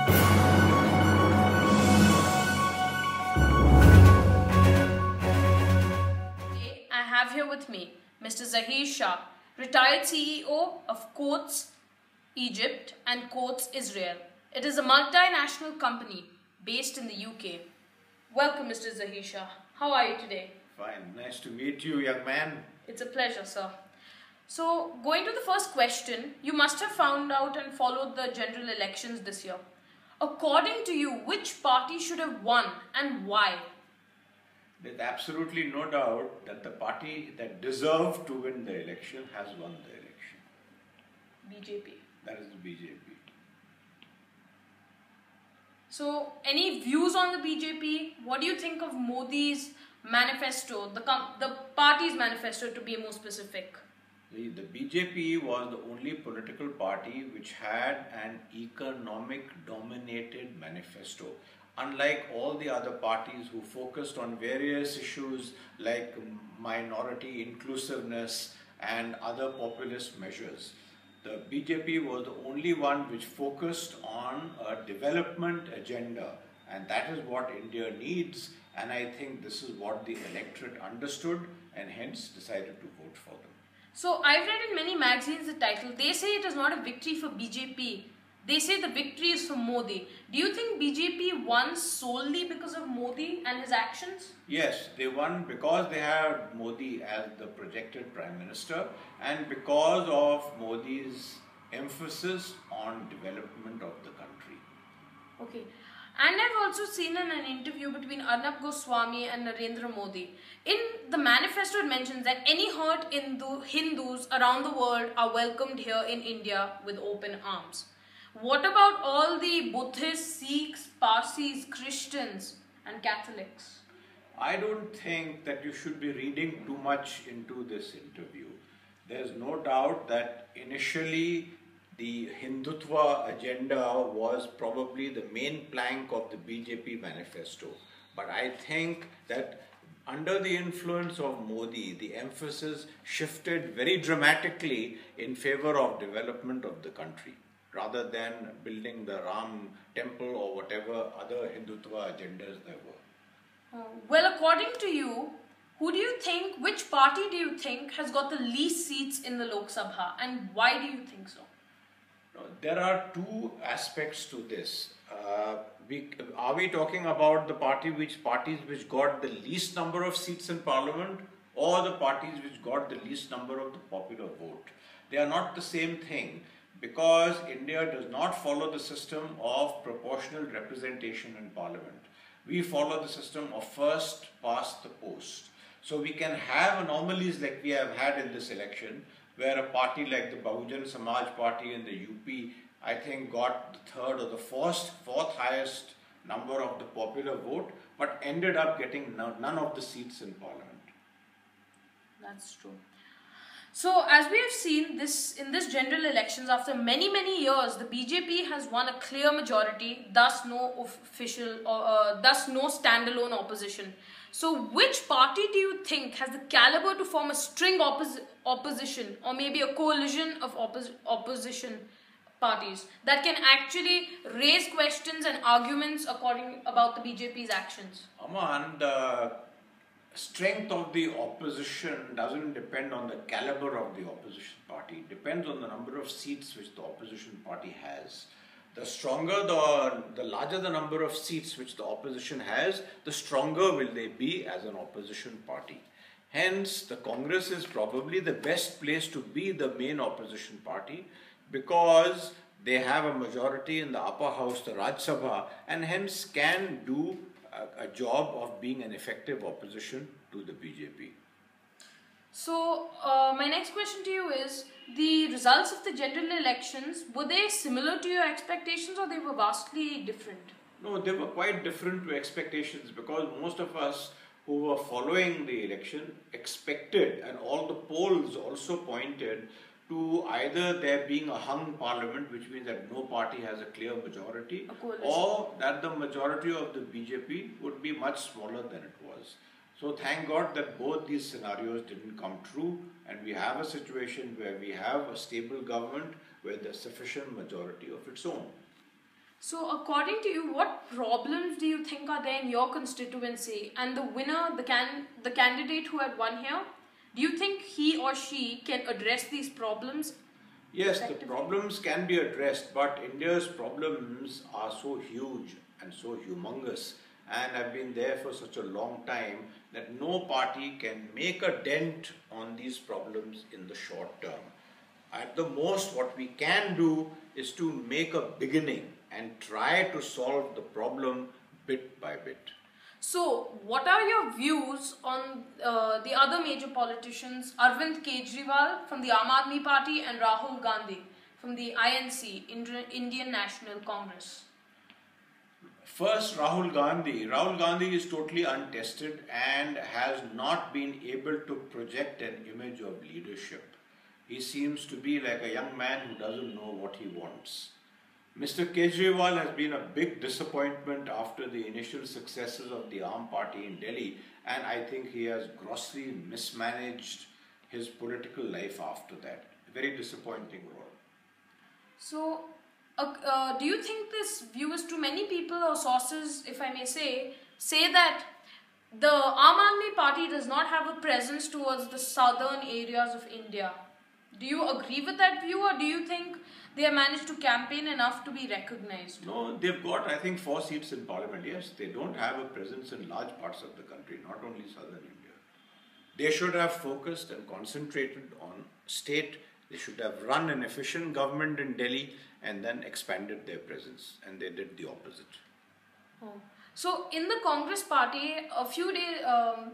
Today, I have here with me Mr. Zahir Shah, retired CEO of Coats Egypt and Coats Israel. It is a multinational company based in the UK. Welcome, Mr. Zahir Shah. How are you today? Fine. Nice to meet you, young man. It's a pleasure, sir. So, going to the first question, you must have found out and followed the general elections this year. According to you, which party should have won and why? There's absolutely no doubt that the party that deserved to win the election has won the election. BJP. That is the BJP. So, any views on the BJP? What do you think of Modi's manifesto, the party's manifesto to be more specific? The BJP was the only political party which had an economic dominated manifesto. Unlike all the other parties who focused on various issues like minority inclusiveness and other populist measures, the BJP was the only one which focused on a development agenda, and that is what India needs, and I think this is what the electorate understood and hence decided to vote for them. So I've read in many magazines the title, they say it is not a victory for BJP. They say the victory is for Modi. Do you think BJP won solely because of Modi and his actions? Yes, they won because they had Modi as the projected Prime Minister and because of Modi's emphasis on development of the country. Okay. And I've also seen in an interview between Arnab Goswami and Narendra Modi. In the manifesto it mentions that any hurt Hindus around the world are welcomed here in India with open arms. What about all the Buddhists, Sikhs, Parsis, Christians and Catholics? I don't think that you should be reading too much into this interview. There's no doubt that initially the Hindutva agenda was probably the main plank of the BJP manifesto. But I think that under the influence of Modi, the emphasis shifted very dramatically in favor of development of the country, rather than building the Ram temple or whatever other Hindutva agendas there were. Well, according to you, which party do you think has got the least seats in the Lok Sabha and why do you think so? There are two aspects to this. Are we talking about the parties which got the least number of seats in parliament or the parties which got the least number of the popular vote? They are not the same thing because India does not follow the system of proportional representation in parliament. We follow the system of first past the post. So we can have anomalies like we have had in this election, where a party like the Bahujan Samaj Party in the UP, I think got the third or the fourth highest number of the popular vote, but ended up getting none of the seats in parliament. That's true. So, as we have seen in this general elections, after many years, the BJP has won a clear majority, thus no standalone opposition. So, which party do you think has the caliber to form a string opposition or maybe a coalition of opposition parties that can actually raise questions and arguments about the BJP's actions? Amaan, the strength of the opposition doesn't depend on the caliber of the opposition party. It depends on the number of seats which the opposition party has. The larger the number of seats which the opposition has, the stronger will they be as an opposition party. Hence, the Congress is probably the best place to be the main opposition party because they have a majority in the upper house, the Raj Sabha, and hence can do a job of being an effective opposition to the BJP. So, my next question to you is, the results of the general elections, were they similar to your expectations or they were vastly different? No, they were quite different to expectations because most of us who were following the election expected, and all the polls also pointed to either there being a hung parliament, which means that no party has a clear majority, or that the majority of the BJP would be much smaller than it was. So thank God that both these scenarios didn't come true, and we have a situation where we have a stable government with a sufficient majority of its own. So, according to you, what problems do you think are there in your constituency? And the winner, the candidate who had won here, do you think he or she can address these problems? Yes, the problems can be addressed, but India's problems are so huge and so humongous, and have been there for such a long time that no party can make a dent on these problems in the short term. At the most, what we can do is to make a beginning and try to solve the problem bit by bit. So, what are your views on the other major politicians, Arvind Kejriwal from the Aam Aadmi Party and Rahul Gandhi from the INC, Indian National Congress? First, Rahul Gandhi. Rahul Gandhi is totally untested and has not been able to project an image of leadership. He seems to be like a young man who doesn't know what he wants. Mr. Kejriwal has been a big disappointment after the initial successes of the Aam Party in Delhi, and I think he has grossly mismanaged his political life after that. Very disappointing role. So, do you think this view is too many people or sources, if I may say that the Aam Aadmi Party does not have a presence towards the southern areas of India? Do you agree with that view, or do you think they have managed to campaign enough to be recognized? No, they've got, I think, 4 seats in parliament. Yes, they don't have a presence in large parts of the country, not only southern India. They should have focused and concentrated on state. They should have run an efficient government in Delhi and then expanded their presence, and they did the opposite. Oh. So, in the Congress party, a few days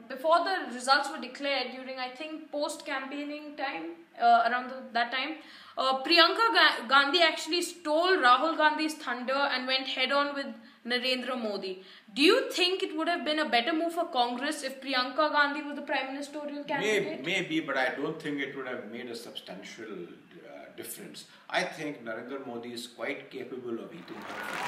before the results were declared, during I think post-campaigning time, around that time, Priyanka Gandhi actually stole Rahul Gandhi's thunder and went head-on with Narendra Modi. Do you think it would have been a better move for Congress if Priyanka Gandhi was the prime ministerial candidate? Maybe, but I don't think it would have made a substantial difference. I think Narendra Modi is quite capable of eating her.